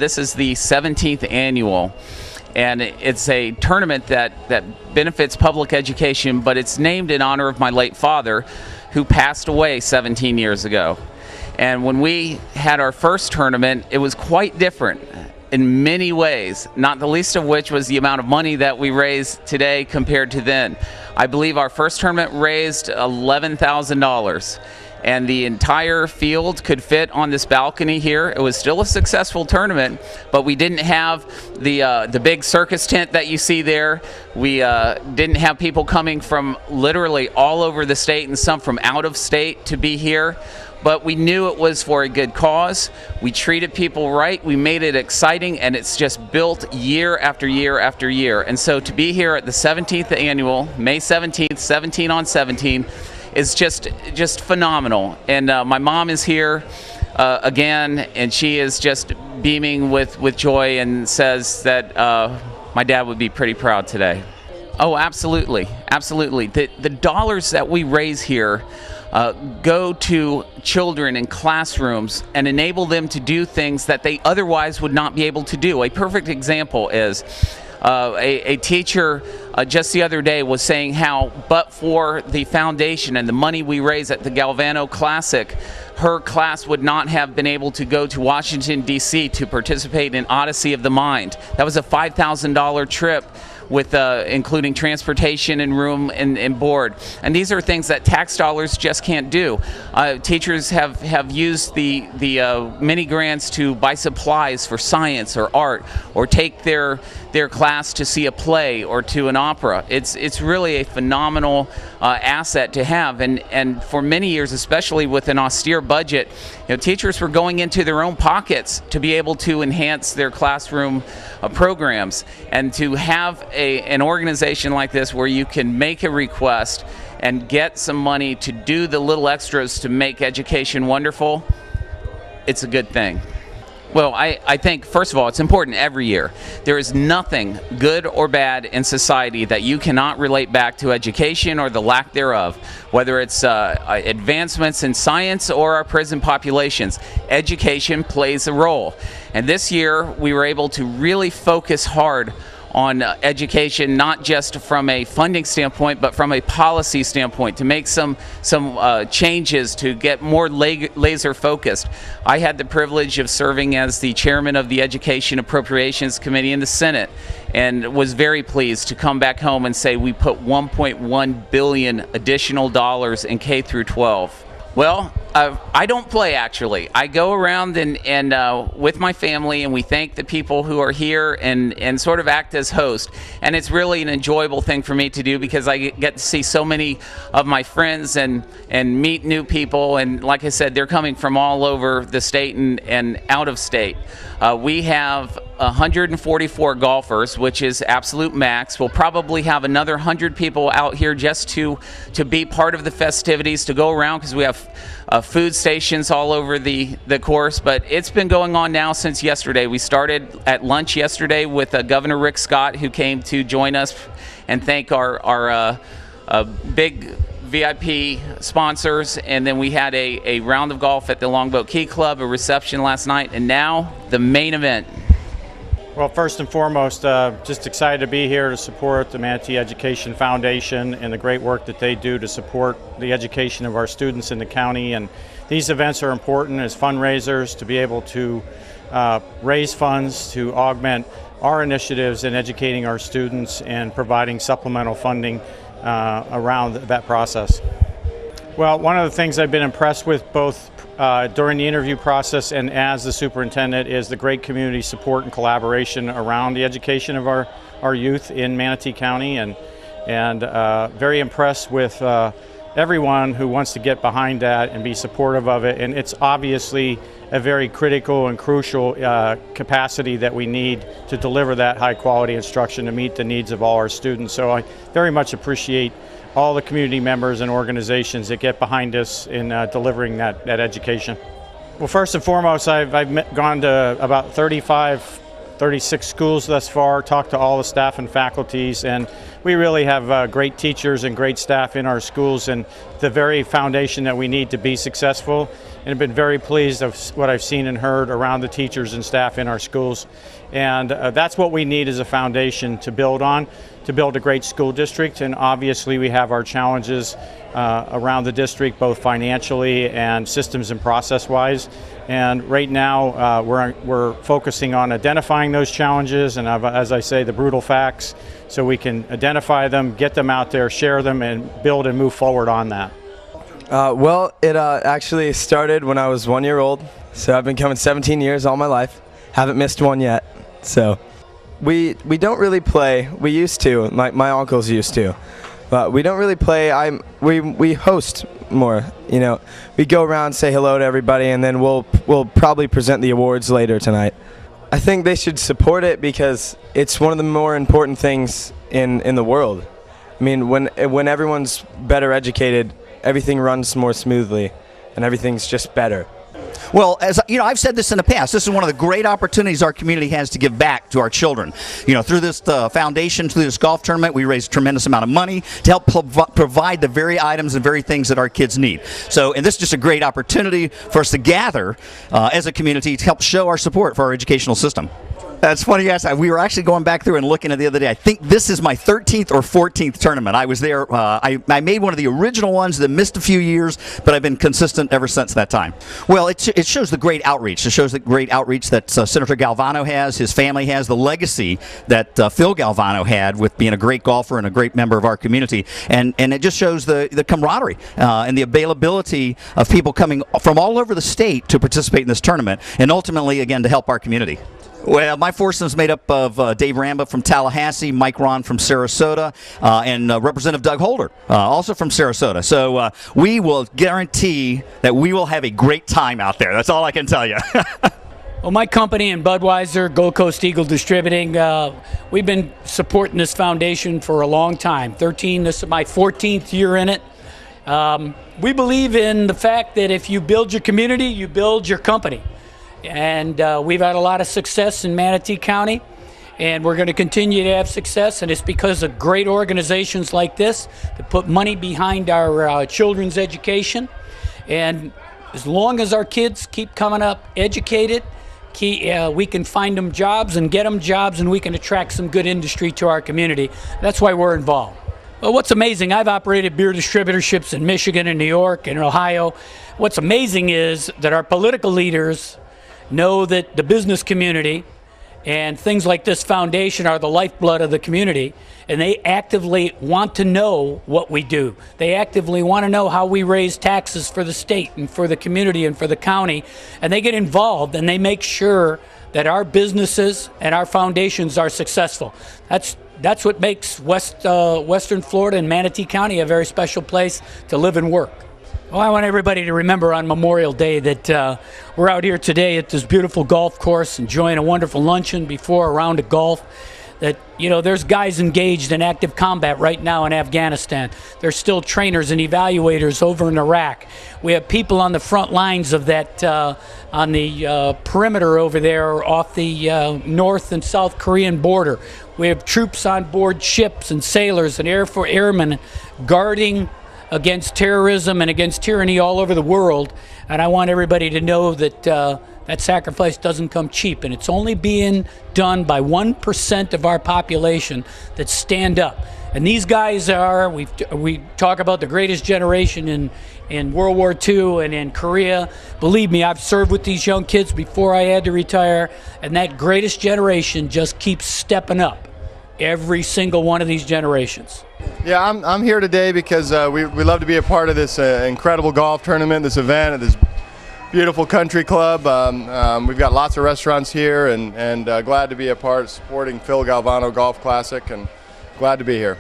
this is the 17th annual, and it's a tournament that benefits public education, but it's named in honor of my late father, who passed away 17 years ago. And when we had our first tournament, it was quite different in many ways, not the least of which was the amount of money that we raise today compared to then. I believe our first tournament raised $11,000, and the entire field could fit on this balcony here. It was still a successful tournament, but we didn't have the big circus tent that you see there. We didn't have people coming from literally all over the state and some from out of state to be here. But we knew it was for a good cause. We treated people right. We made it exciting, and it's just built year after year after year. And so to be here at the 17th annual, May 17th, 17 on 17, is just phenomenal. And my mom is here again, and she is just beaming with joy and says that my dad would be pretty proud today. Oh, absolutely, absolutely. The dollars that we raise here go to children in classrooms and enable them to do things that they otherwise would not be able to do. A perfect example is a teacher just the other day was saying how, but for the foundation and the money we raise at the Galvano Classic, her class would not have been able to go to Washington, D.C. to participate in Odyssey of the Mind. That was a $5,000 trip, with including transportation and room and board. And these are things that tax dollars just can't do. Teachers have used the mini grants to buy supplies for science or art, or take their class to see a play or to an opera. It's really a phenomenal asset to have. And for many years, especially with an austere budget, teachers were going into their own pockets to be able to enhance their classroom programs. And to have an organization like this where you can make a request and get some money to do the little extras to make education wonderful, it's a good thing. Well, I think, first of all, it's important every year. There is nothing good or bad in society that you cannot relate back to education or the lack thereof, whether it's advancements in science or our prison populations. Education plays a role. And this year, we were able to really focus hard on education, not just from a funding standpoint, but from a policy standpoint, to make some changes to get more laser focused. I had the privilege of serving as the chairman of the Education Appropriations Committee in the Senate, and was very pleased to come back home and say we put $1.1 billion additional dollars in K through 12. Well, I don't play, actually. I go around and with my family, and we thank the people who are here and sort of act as host. And it's really an enjoyable thing for me to do, because I get to see so many of my friends and meet new people. And like I said, they're coming from all over the state and out of state. We have 144 golfers, which is absolute max. We'll probably have another 100 people out here just to be part of the festivities, to go around, because we have food stations all over the course. But it's been going on now since yesterday. We started at lunch yesterday with Governor Rick Scott, who came to join us and thank our big VIP sponsors, and then we had a round of golf at the Longboat Key Club, a reception last night, and now the main event. Well, first and foremost, just excited to be here to support the Manatee Education Foundation and the great work that they do to support the education of our students in the county. And these events are important as fundraisers to be able to raise funds to augment our initiatives in educating our students and providing supplemental funding around that process. Well, one of the things I've been impressed with both during the interview process and as the superintendent is the great community support and collaboration around the education of our youth in Manatee County, and very impressed with everyone who wants to get behind that and be supportive of it. And it's obviously a very critical and crucial capacity that we need to deliver that high quality instruction to meet the needs of all our students. So I very much appreciate all the community members and organizations that get behind us in delivering that education. Well, first and foremost, I've gone to about 36 schools thus far, talked to all the staff and faculties, and we really have great teachers and great staff in our schools, and the very foundation that we need to be successful. And I've been very pleased of what I've seen and heard around the teachers and staff in our schools. And that's what we need as a foundation to build on, to build a great school district. And obviously we have our challenges around the district, both financially and systems and process-wise. And right now we're focusing on identifying those challenges and, as I say, the brutal facts, so we can identify them, get them out there, share them, and build and move forward on that. Well, it actually started when I was 1 year old, so I've been coming 17 years all my life. Haven't missed one yet. So we don't really play. We used to. My uncles used to, but we don't really play. We host more. You know, we go around, say hello to everybody, and then we'll probably present the awards later tonight. I think they should support it because it's one of the more important things in the world. I mean, when everyone's better educated, everything runs more smoothly, and everything's just better. Well, as you know, I've said this in the past, this is one of the great opportunities our community has to give back to our children. You know, through this foundation, through this golf tournament, we raise a tremendous amount of money to help provide the very items and very things that our kids need. So, and this is just a great opportunity for us to gather as a community to help show our support for our educational system. That's funny you asked that. We were actually going back through and looking at the other day. I think this is my 13th or 14th tournament. I was there. I made one of the original ones that missed a few years, but I've been consistent ever since that time. Well, it shows the great outreach. It shows the great outreach that Senator Galvano has, his family has, the legacy that Phil Galvano had with being a great golfer and a great member of our community. And it just shows the camaraderie and the availability of people coming from all over the state to participate in this tournament, and ultimately, again, to help our community. Well, my foursome is made up of Dave Ramba from Tallahassee, Mike Ron from Sarasota, and Representative Doug Holder, also from Sarasota. So we will guarantee that we will have a great time out there. That's all I can tell you. Well, my company and Budweiser, Gold Coast Eagle Distributing, we've been supporting this foundation for a long time. This is my 14th year in it. We believe in the fact that if you build your community, you build your company. And we've had a lot of success in Manatee County, and we're going to continue to have success, and it's because of great organizations like this that put money behind our children's education. And as long as our kids keep coming up educated, we can find them jobs and get them jobs, and we can attract some good industry to our community. That's why we're involved. Well, what's amazing, I've operated beer distributorships in Michigan and New York and Ohio. What's amazing is that our political leaders know that the business community and things like this foundation are the lifeblood of the community, and they actively want to know what we do. They actively want to know how we raise taxes for the state and for the community and for the county, and they get involved and they make sure that our businesses and our foundations are successful. That's what makes Western Florida and Manatee County a very special place to live and work. Well, I want everybody to remember on Memorial Day that we're out here today at this beautiful golf course enjoying a wonderful luncheon before a round of golf. That, you know, there's guys engaged in active combat right now in Afghanistan. There's still trainers and evaluators over in Iraq. We have people on the front lines of that, on the perimeter over there off the North and South Korean border. We have troops on board ships and sailors and airmen guarding against terrorism and against tyranny all over the world. And I want everybody to know that that sacrifice doesn't come cheap, and it's only being done by 1% of our population that stand up. And these guys are, we talk about the greatest generation in World War II and in Korea. Believe me, I've served with these young kids before I had to retire, and that greatest generation just keeps stepping up, every single one of these generations. Yeah, I'm here today because we love to be a part of this incredible golf tournament, this event at this beautiful country club. We've got lots of restaurants here, and glad to be a part supporting Phil Galvano Golf Classic, and glad to be here.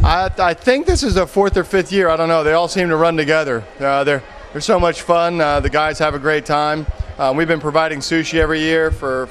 I think this is the 4th or 5th year. I don't know. They all seem to run together. They're so much fun. The guys have a great time. We've been providing sushi every year for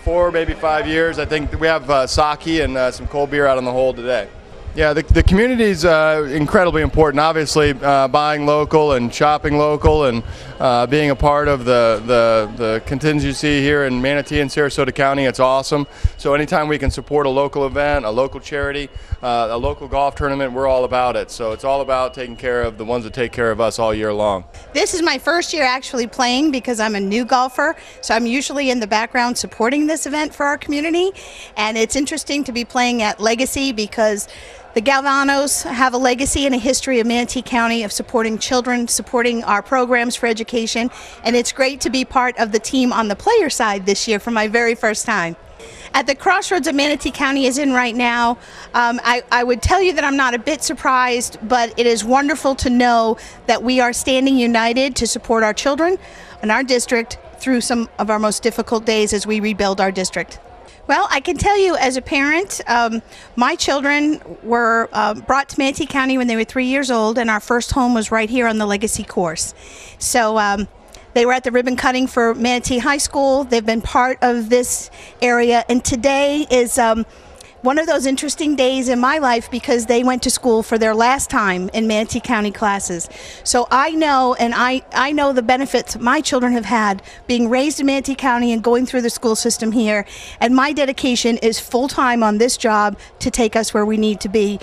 4, maybe 5 years. I think we have sake and some cold beer out on the hole today. Yeah, the community is incredibly important. Obviously, buying local and shopping local, and being a part of the contingency here in Manatee and Sarasota County. It's awesome. So anytime we can support a local event, a local charity, a local golf tournament, we're all about it. So it's all about taking care of the ones that take care of us all year long. This is my first year actually playing because I'm a new golfer, so I'm usually in the background supporting this event for our community. And it's interesting to be playing at Legacy because the Galvanos have a legacy and a history of Manatee County of supporting children, supporting our programs for education, and it's great to be part of the team on the player side this year for my very first time. At the crossroads that Manatee County is in right now, I would tell you that I'm not a bit surprised, but it is wonderful to know that we are standing united to support our children and our district through some of our most difficult days as we rebuild our district. Well, I can tell you as a parent, my children were brought to Manatee County when they were 3 years old, and our first home was right here on the Legacy course. So they were at the ribbon cutting for Manatee High School. They've been part of this area, and today is one of those interesting days in my life because they went to school for their last time in Manatee County classes. So I know, and I know the benefits my children have had being raised in Manatee County and going through the school system here, and my dedication is full-time on this job to take us where we need to be.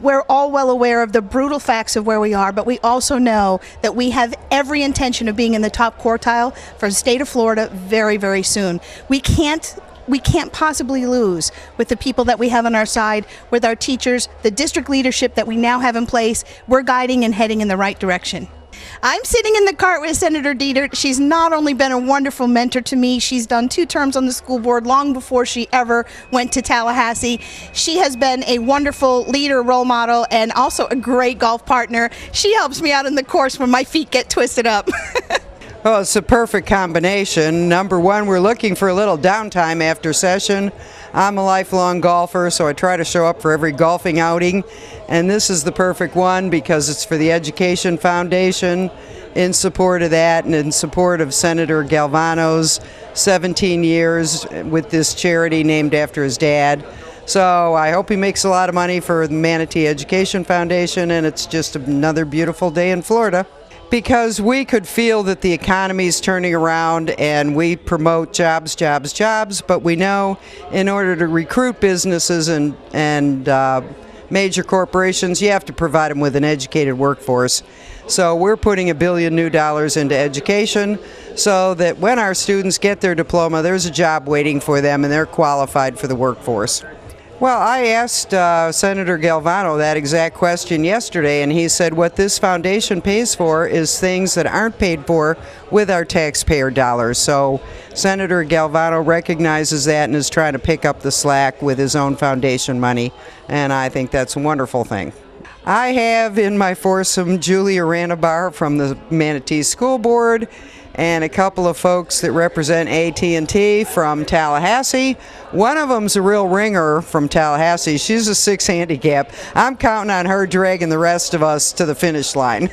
We're all well aware of the brutal facts of where we are, but we also know that we have every intention of being in the top quartile for the state of Florida very, very soon. We can't possibly lose with the people that we have on our side, with our teachers, the district leadership that we now have in place. We're guiding and heading in the right direction. I'm sitting in the cart with Senator Dietert. She's not only been a wonderful mentor to me, she's done 2 terms on the school board long before she ever went to Tallahassee. She has been a wonderful leader, role model, and also a great golf partner. She helps me out in the course when my feet get twisted up. Well, it's a perfect combination. Number one, we're looking for a little downtime after session. I'm a lifelong golfer, so I try to show up for every golfing outing. And this is the perfect one because it's for the Education Foundation, in support of that and in support of Senator Galvano's 17 years with this charity named after his dad. So I hope he makes a lot of money for the Manatee Education Foundation, and it's just another beautiful day in Florida. Because we could feel that the economy is turning around and we promote jobs, jobs, jobs, but we know in order to recruit businesses and major corporations, you have to provide them with an educated workforce. So we're putting $1 billion new into education so that when our students get their diploma, there's a job waiting for them and they're qualified for the workforce. Well, I asked Senator Galvano that exact question yesterday, and he said what this foundation pays for is things that aren't paid for with our taxpayer dollars. So Senator Galvano recognizes that and is trying to pick up the slack with his own foundation money, and I think that's a wonderful thing. I have in my foursome Julia Ranabar from the Manatee School Board, and a couple of folks that represent AT&T from Tallahassee. One of them's a real ringer from Tallahassee. She's a 6 handicap. I'm counting on her dragging the rest of us to the finish line.